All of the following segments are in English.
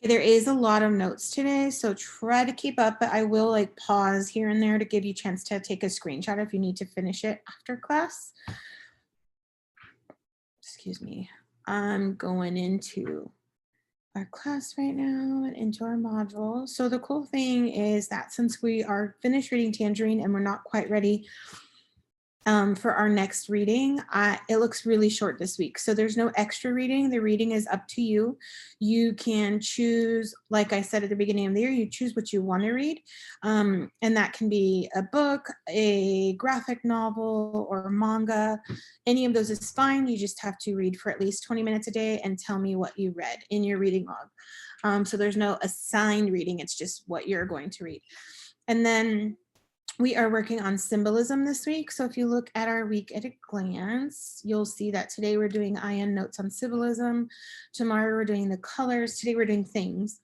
There is a lot of notes today, so try to keep up, but I will like pause here and there to give you a chance to take a screenshot if you need to finish it after class. Excuse me. I'm going into our class right now and into our module. So the cool thing is that since we are finished reading Tangerine and we're not quite ready for our next reading, it looks really short this week. So there's no extra reading. The reading is up to you. You can choose, like I said at the beginning of the year, you choose what you want to read. And that can be a book, a graphic novel, or manga. Any of those is fine. You just have to read for at least 20 minutes a day and tell me what you read in your reading log. So there's no assigned reading. It's just what you're going to read. And then we are working on symbolism this week. So if you look at our week at a glance, you'll see that today we're doing IN notes on symbolism. Tomorrow we're doing the colors. Today we're doing things.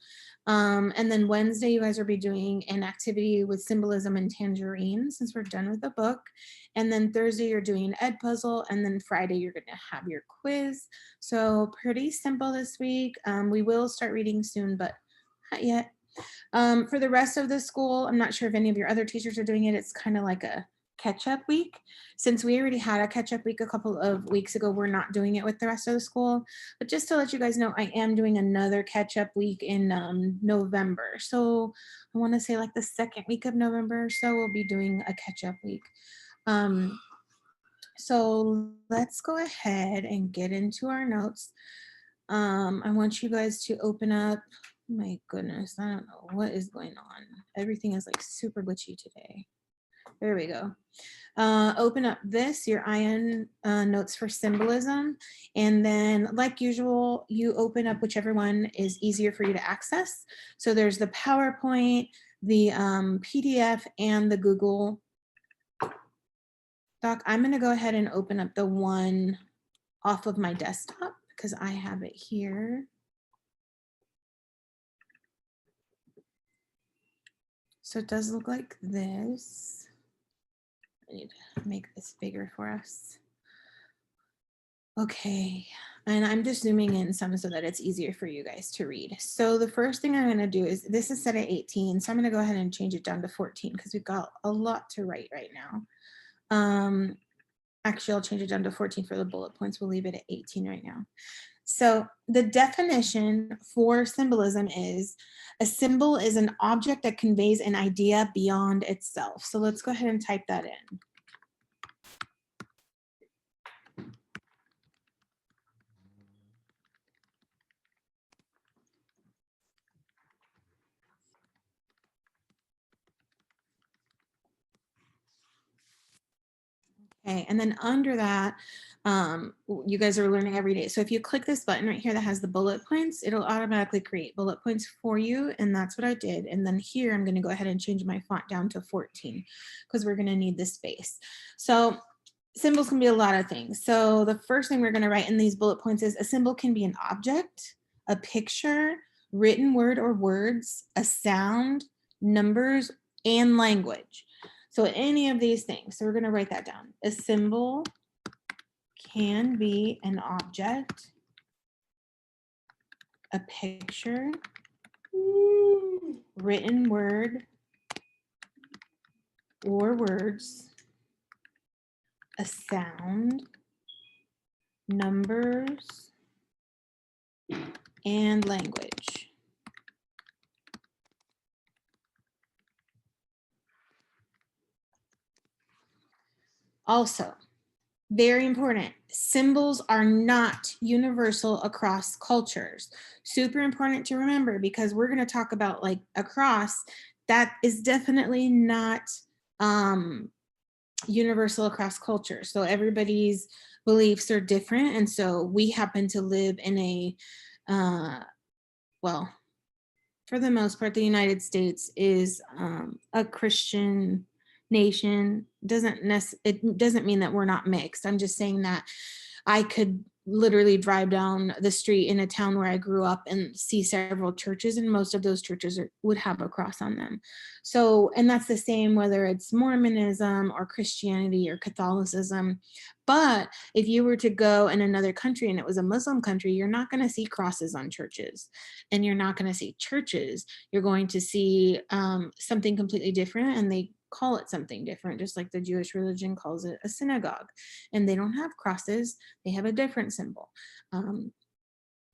And then Wednesday, you guys will be doing an activity with symbolism and Tangerine since we're done with the book. And then Thursday, you're doing an ed puzzle. And then Friday, you're going to have your quiz. So pretty simple this week. We will start reading soon, but not yet. For the rest of the school, I'm not sure if any of your other teachers are doing it. It's kind of like a catch-up week. Since we already had a catch-up week a couple of weeks ago, we're not doing it with the rest of the school. But just to let you guys know, I am doing another catch-up week in November. So I want to say like the second week of November. So we'll be doing a catch-up week. So let's go ahead and get into our notes. I want you guys to open up. My goodness, I don't know what is going on. Everything is like super glitchy today. There we go. Open up your IN notes for symbolism. And then like usual, you open up whichever one is easier for you to access. So there's the PowerPoint, the PDF, and the Google Doc. I'm gonna go ahead and open up the one off of my desktop because I have it here. So it does look like this. I need to make this bigger for us. Okay, and I'm just zooming in some so that it's easier for you guys to read. So the first thing I'm gonna do is, this is set at 18, so I'm gonna go ahead and change it down to 14 because we've got a lot to write right now. Actually, I'll change it down to 14 for the bullet points. We'll leave it at 18 right now. So the definition for symbolism is, a symbol is an object that conveys an idea beyond itself. So let's go ahead and type that in. Okay, and then under that, you guys are learning every day. So if you click this button right here that has the bullet points, it'll automatically create bullet points for you. And that's what I did. And then here, I'm going to go ahead and change my font down to 14 because we're going to need this space. So symbols can be a lot of things. So the first thing we're going to write in these bullet points is, a symbol can be an object, a picture, written word or words, a sound, numbers, and language. So any of these things. So we're going to write that down. A symbol can be an object, a picture, written word or words, a sound, numbers, and language. Also, very important, symbols are not universal across cultures. Super important to remember because we're going to talk about like across, that is definitely not universal across cultures. So everybody's beliefs are different. And so we happen to live in a, well, for the most part, the United States is a Christian nation. It doesn't mean that we're not mixed. I'm just saying that I could literally drive down the street in a town where I grew up and see several churches, and most of those churches would have a cross on them. So, and that's the same whether it's Mormonism or Christianity or Catholicism. But if you were to go in another country and it was a Muslim country, you're not going to see crosses on churches, and you're not going to see churches. You're going to see something completely different, and they call it something different, just like the Jewish religion calls it a synagogue. And they don't have crosses, they have a different symbol.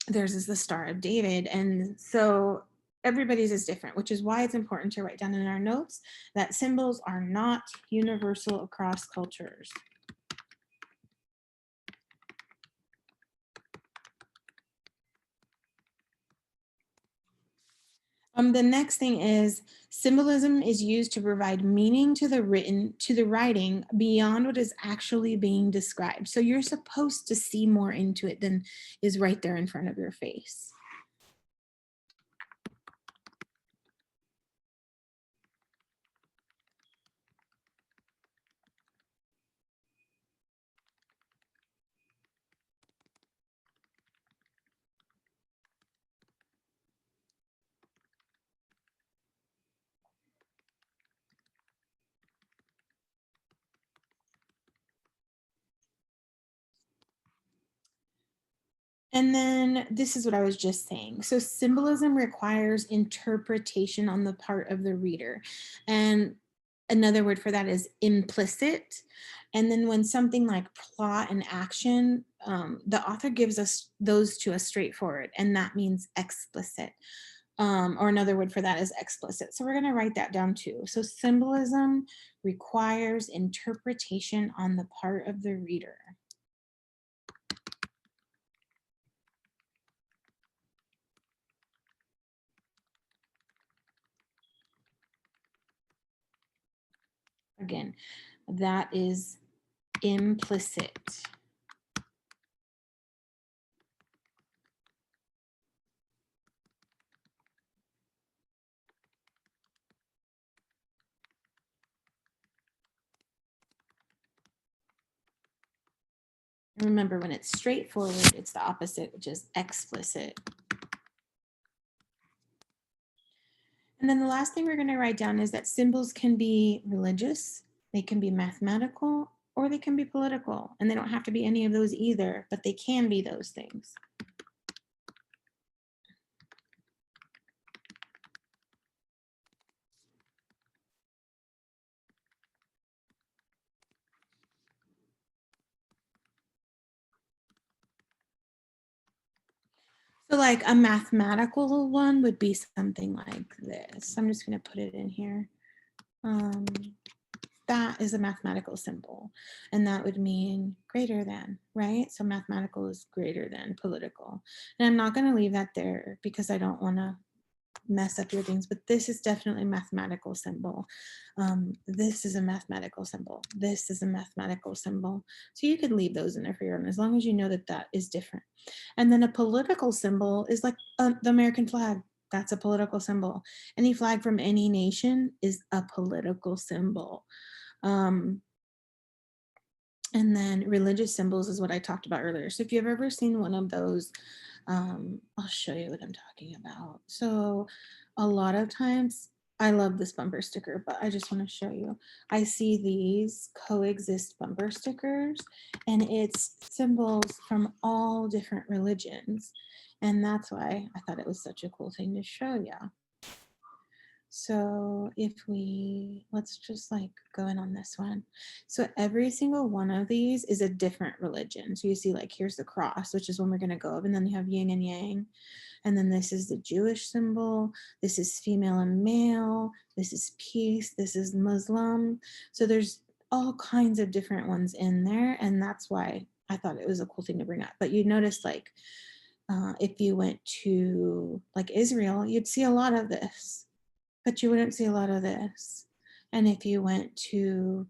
Theirs is the Star of David. And so everybody's is different, which is why it's important to write down in our notes that symbols are not universal across cultures. The next thing is symbolism is used to provide meaning to the writing beyond what is actually being described. So you're supposed to see more into it than is right there in front of your face. And then this is what I was just saying. So symbolism requires interpretation on the part of the reader. And another word for that is implicit. And then when something like plot and action, the author gives us those to us straightforward, and that means explicit. Or another word for that is explicit. So we're going to write that down too. So symbolism requires interpretation on the part of the reader. Again, that is implicit. Remember, when it's straightforward, it's the opposite, which is explicit. And then the last thing we're going to write down is that symbols can be religious, they can be mathematical, or they can be political. And they don't have to be any of those either, but they can be those things. So like a mathematical one would be something like this. I'm just going to put it in here. That is a mathematical symbol, and that would mean greater than, right? So mathematical is greater than political. And I'm not going to leave that there because I don't want to mess up your things, but this is definitely a mathematical symbol. This is a mathematical symbol. This is a mathematical symbol. So you could leave those in there for your own, as long as you know that that is different. And then a political symbol is like the American flag. That's a political symbol. Any flag from any nation is a political symbol. And then religious symbols is what I talked about earlier. So if you've ever seen one of those, I'll show you what I'm talking about. So a lot of times, I love this bumper sticker, but I just want to show you. I see these coexist bumper stickers, and it's symbols from all different religions. And that's why I thought it was such a cool thing to show you. So if let's just like go in on this one. So every single one of these is a different religion. So you see like here's the cross, which is when we're going to go up, and then you have yin and yang. And then this is the Jewish symbol. This is female and male. This is peace. This is Muslim. So there's all kinds of different ones in there. And that's why I thought it was a cool thing to bring up. But you notice like if you went to like Israel, you'd see a lot of this, but you wouldn't see a lot of this. And if you went to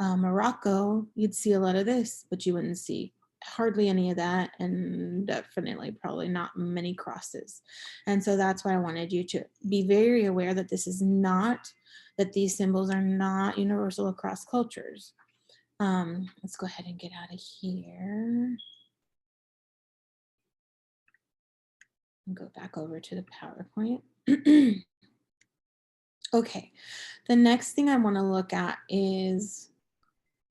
Morocco, you'd see a lot of this, but you wouldn't see hardly any of that, and definitely probably not many crosses. And so that's why I wanted you to be very aware that that these symbols are not universal across cultures. Let's go ahead and get out of here. and go back over to the PowerPoint. Okay, the next thing I want to look at is,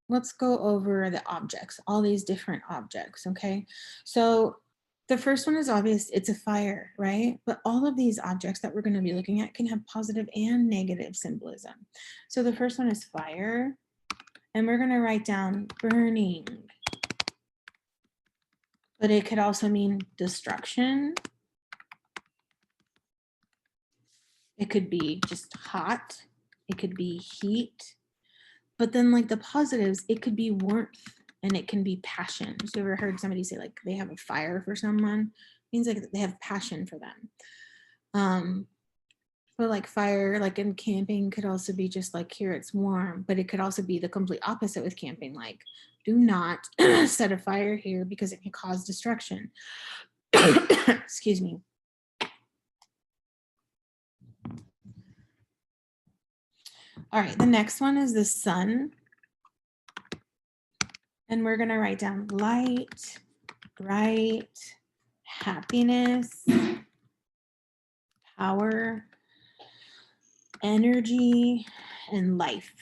let's go over the objects, all these different objects, okay? So the first one is obvious, it's a fire, right? But all of these objects that we're going to be looking at can have positive and negative symbolism. So the first one is fire, and we're going to write down burning. But it could also mean destruction. It could be just hot. It could be heat. But then like the positives, it could be warmth and it can be passion. So you ever heard somebody say like they have a fire for someone? It means like they have passion for them. But like fire, like in camping, could also be just like here it's warm, but it could also be the complete opposite with camping, like do not set a fire here because it can cause destruction. Excuse me. All right, the next one is the sun. And we're gonna write down light, bright, happiness, power, energy, and life.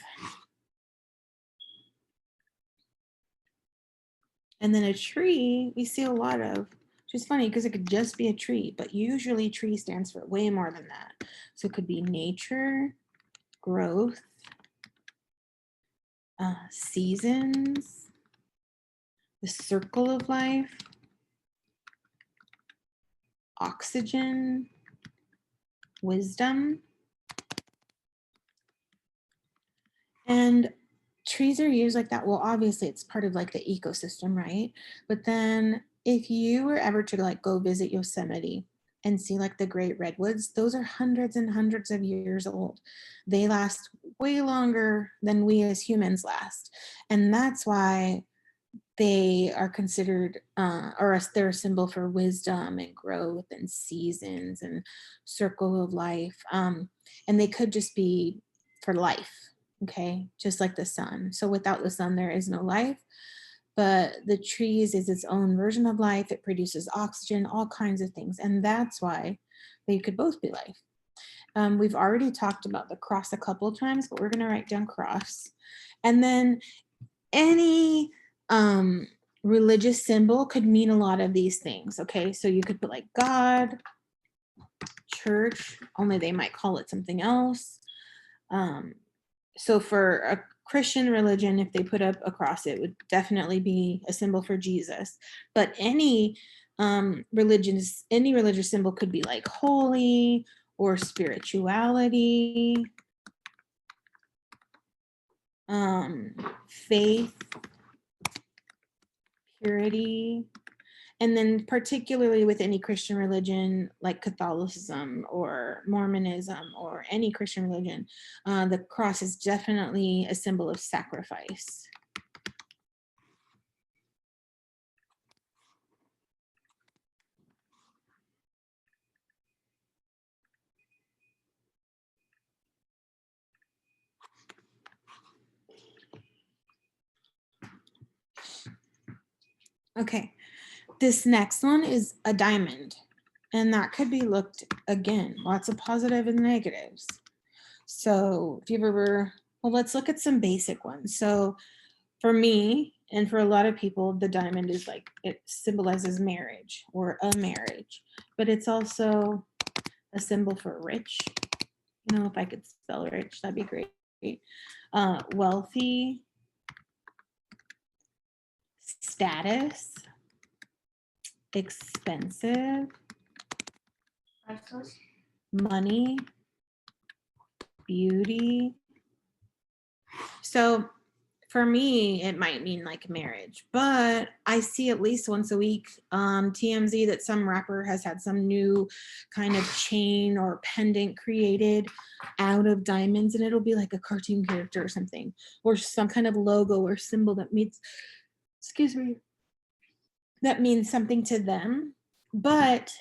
And then a tree, we see a lot of, which is funny because it could just be a tree, but usually tree stands for way more than that. So it could be nature, growth, seasons, the circle of life, oxygen, wisdom. And trees are used like that. Well, obviously it's part of like the ecosystem, right? But then if you were ever to like go visit Yosemite and see like the great redwoods, those are hundreds and hundreds of years old. They last way longer than we as humans last. And that's why they are considered, or they're a symbol for wisdom and growth and seasons and circle of life. And they could just be for life, okay, just like the sun. So without the sun, there is no life. But the trees is its own version of life. It produces oxygen, all kinds of things. And that's why they could both be life. We've already talked about the cross a couple of times, but we're going to write down cross. And then any religious symbol could mean a lot of these things. Okay, so you could put like God, church, only they might call it something else. So for a Christian religion, if they put up a cross, it would definitely be a symbol for Jesus. But any religious symbol could be like holy or spirituality, faith, purity, and then particularly with any Christian religion like Catholicism or Mormonism or any Christian religion, the cross is definitely a symbol of sacrifice. Okay, this next one is a diamond, and that could be looked, again, lots of positive and negatives. So if you've ever, well, let's look at some basic ones. So for me, and for a lot of people, the diamond is like, it symbolizes marriage or a marriage, but it's also a symbol for rich. You know, if I could spell rich, that'd be great. Wealthy, status, expensive, money, beauty. So for me, it might mean like marriage, but I see at least once a week TMZ that some rapper has had some new kind of chain or pendant created out of diamonds, and it'll be like a cartoon character or something, or some kind of logo or symbol that means, excuse me, that means something to them. But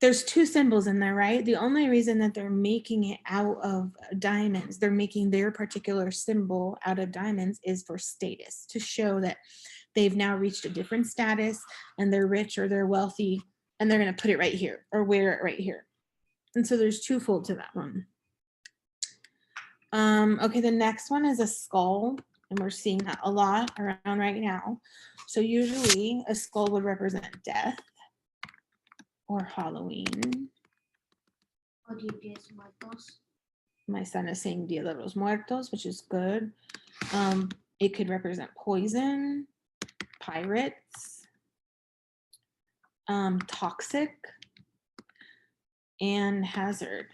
there's two symbols in there, right? The only reason that they're making it out of diamonds, they're making their particular symbol out of diamonds, is for status, to show that they've now reached a different status and they're rich or they're wealthy and they're going to put it right here or wear it right here. And so there's twofold to that one. Okay, the next one is a skull, and we're seeing that a lot around right now. So usually a skull would represent death or Halloween. Or Dia de los Muertos. My son is saying Dia de los Muertos, which is good. It could represent poison, pirates, toxic, and hazard.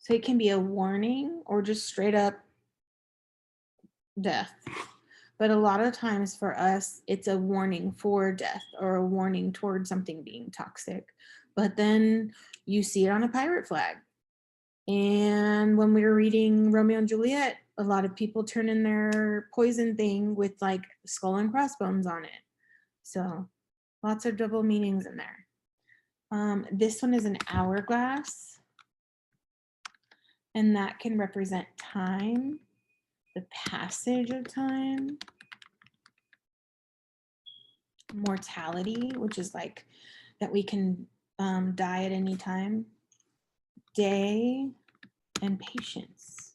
So it can be a warning or just straight up death. But a lot of times for us, it's a warning for death or a warning towards something being toxic. But then you see it on a pirate flag. And when we were reading Romeo and Juliet, a lot of people turn in their poison thing with like skull and crossbones on it. So lots of double meanings in there. This one is an hourglass, and that can represent time, the passage of time, mortality, which is like that we can die at any time, day, and patience.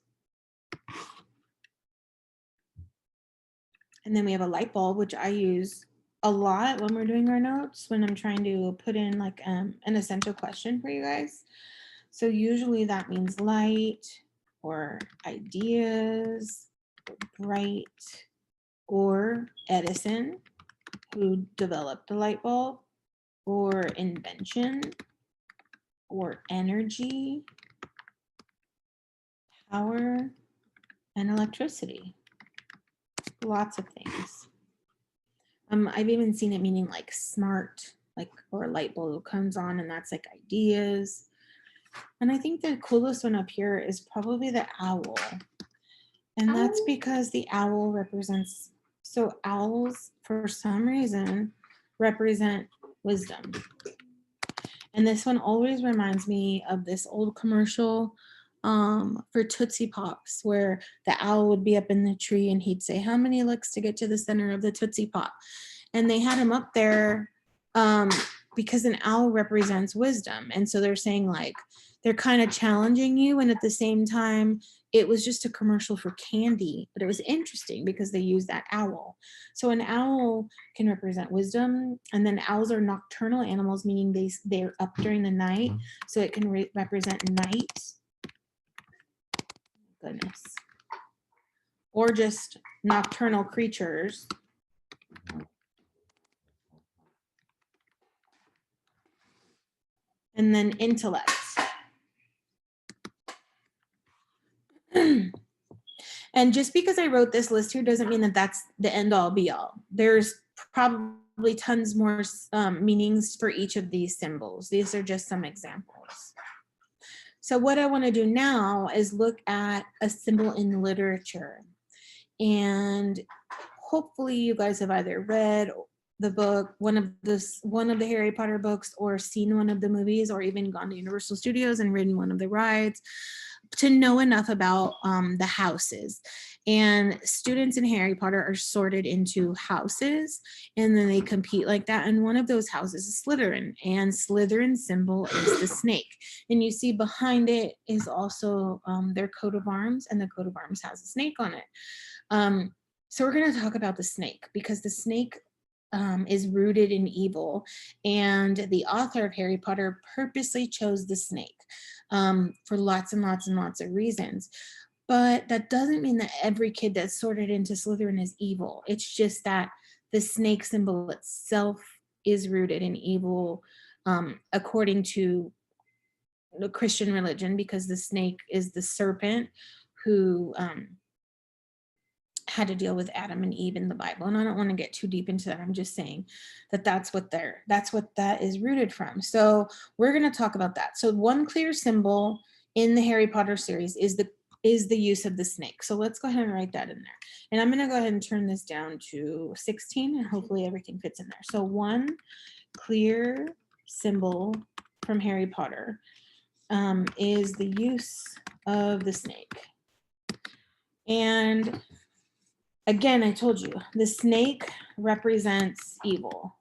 And then we have a light bulb, which I use a lot when we're doing our notes, when I'm trying to put in like an essential question for you guys. So usually that means light or ideas, or bright, or Edison, who developed the light bulb, or invention, or energy, power, and electricity. Lots of things. I've even seen it meaning like smart, like, or a light bulb comes on and that's like ideas. And I think the coolest one up here is probably the owl. And that's because the owl represents, so owls for some reason represent wisdom. And this one always reminds me of this old commercial for Tootsie Pops, where the owl would be up in the tree and he'd say, how many licks to get to the center of the Tootsie Pop? And they had him up there because an owl represents wisdom. And so they're saying like, they're kind of challenging you. And at the same time, it was just a commercial for candy, but it was interesting because they used that owl. So an owl can represent wisdom, and then owls are nocturnal animals, meaning they're up during the night. So it can represent night. Goodness. Or just nocturnal creatures. And then intellect. And just because I wrote this list here doesn't mean that that's the end all be all. There's probably tons more meanings for each of these symbols. These are just some examples. So what I want to do now is look at a symbol in literature. And hopefully you guys have either read the book, one of the Harry Potter books, or seen one of the movies, or even gone to Universal Studios and ridden one of the rides to know enough about the houses. And students in Harry Potter are sorted into houses, and then they compete like that. And one of those houses is Slytherin, and Slytherin's symbol is the snake. And you see behind it is also their coat of arms, and the coat of arms has a snake on it. So we're going to talk about the snake, because the snake is rooted in evil, and the author of Harry Potter purposely chose the snake for lots and lots and lots of reasons. But that doesn't mean that every kid that's sorted into Slytherin is evil. It's just that the snake symbol itself is rooted in evil according to the Christian religion, because the snake is the serpent who had to deal with Adam and Eve in the Bible. And I don't want to get too deep into that. I'm just saying that that's what that is rooted from. So we're going to talk about that. So one clear symbol in the Harry Potter series is the use of the snake. So let's go ahead and write that in there. And I'm going to go ahead and turn this down to 16, and hopefully everything fits in there. So one clear symbol from Harry Potter is the use of the snake. And again, I told you, the snake represents evil.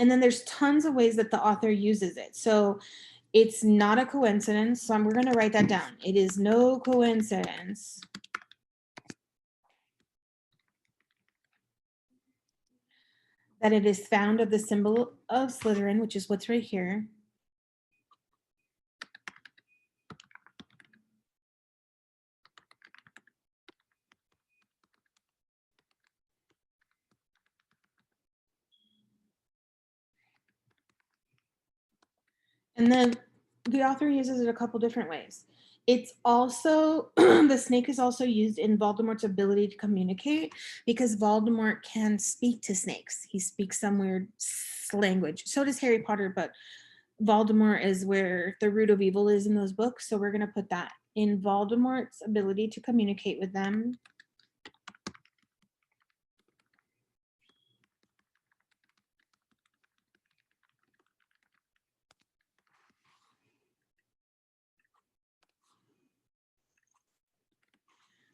And then there's tons of ways that the author uses it. So it's not a coincidence. So we're going to write that down. It is no coincidence that it is found of the symbol of Slytherin, which is what's right here. And then the author uses it a couple different ways. It's also, the snake is also used in Voldemort's ability to communicate, because Voldemort can speak to snakes. He speaks some weird language. So does Harry Potter, but Voldemort is where the root of evil is in those books. So we're going to put that in Voldemort's ability to communicate with them.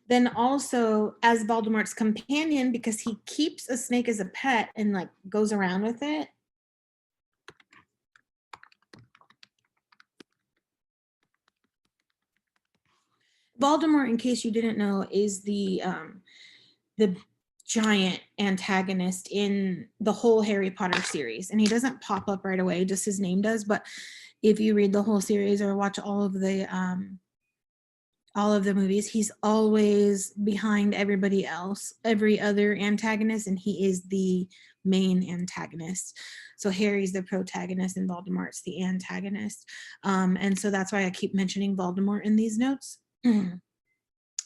Then also as Voldemort's companion, because he keeps a snake as a pet and like goes around with it. Voldemort, in case you didn't know, is the giant antagonist in the whole Harry Potter series, and he doesn't pop up right away, just his name does. But if you read the whole series or watch all of the movies, he's always behind everybody else, every other antagonist, and he is the main antagonist. So Harry's the protagonist and Voldemort's the antagonist. And so that's why I keep mentioning Voldemort in these notes. And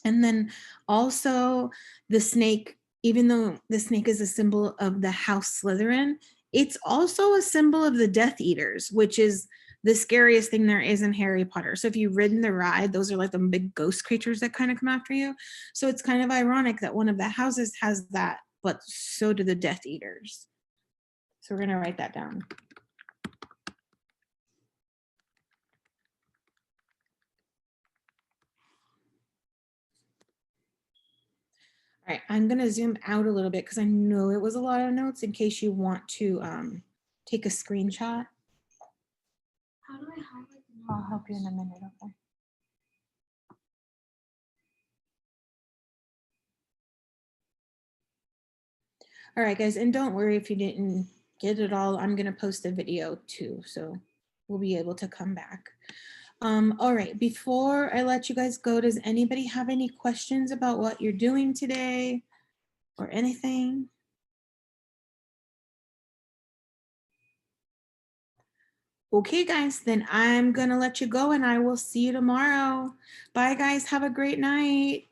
then also the snake, even though the snake is a symbol of the House Slytherin, it's also a symbol of the Death Eaters, which is the scariest thing there is in Harry Potter. So if you've ridden the ride, those are like the big ghost creatures that kind of come after you. So it's kind of ironic that one of the houses has that, but so do the Death Eaters. So we're going to write that down. All right, I'm going to zoom out a little bit because I know it was a lot of notes in case you want to take a screenshot. How do I highlight the I'll help you in a minute, okay? All right, guys, and don't worry if you didn't get it all. I'm going to post a video too, so we'll be able to come back. All right, before I let you guys go, does anybody have any questions about what you're doing today or anything? Okay, guys, then I'm going to let you go and I will see you tomorrow. Bye, guys. Have a great night.